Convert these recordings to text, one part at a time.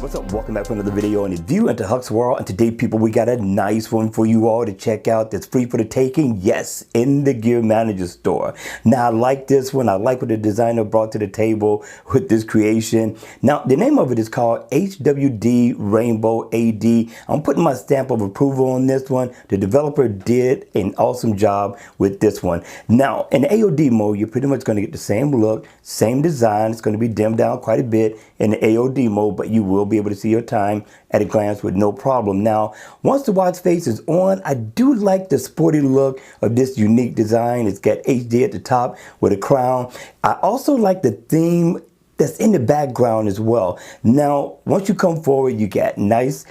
What's up? Welcome back for another video on the View into Huck's World. And today, people, we got a nice one for you all to check out that's free for the taking. Yes, in the Gear Manager store. Now, I like this one. I like what the designer brought to the table with this creation. Now, the name of it is called HWD Rainbow AD. I'm putting my stamp of approval on this one. The developer did an awesome job with this one. Now, in the AOD mode, you're pretty much going to get the same look, same design. It's going to be dimmed down quite a bit in the AOD mode, but you will be able to see your time at a glance with no problem. Now, once the watch face is on, I do like the sporty look of this unique design. It's got HD at the top with a crown. I also like the theme that's in the background as well. Now, once you come forward, you got nice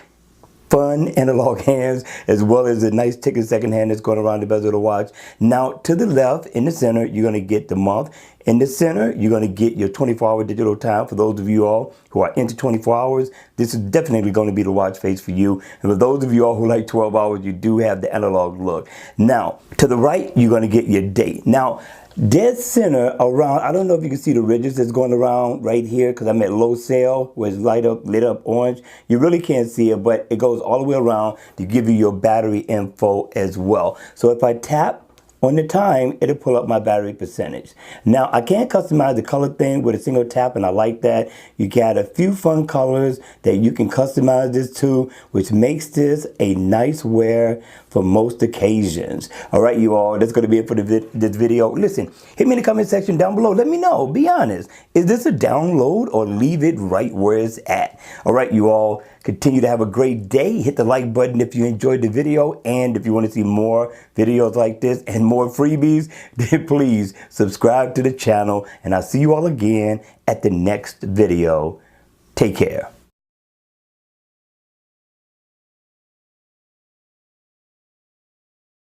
fun analog hands, as well as a nice ticking second hand that's going around the bezel of the watch. Now, to the left, in the center, you're going to get the month. In the center, you're going to get your 24-hour digital time. For those of you all who are into 24 hours, this is definitely going to be the watch face for you. And for those of you all who like 12 hours, you do have the analog look. Now, to the right, you're going to get your date. Now, dead center around, I don't know if you can see the ridges that's going around right here because I'm at low sale where it's lit up orange. You really can't see it, but it goes all the way around to give you your battery info as well. So if I tap on the time, it'll pull up my battery percentage. Now, I can't customize the color thing with a single tap, and I like that. You got a few fun colors that you can customize this to, which makes this a nice wear for most occasions. All right, you all, that's going to be it for this video. Listen, hit me in the comment section down below. Let me know. Be honest. Is this a download or leave it right where it's at? All right, you all, continue to have a great day. Hit the like button if you enjoyed the video. And if you want to see more videos like this and more freebies, then please subscribe to the channel. And I'll see you all again at the next video. Take care.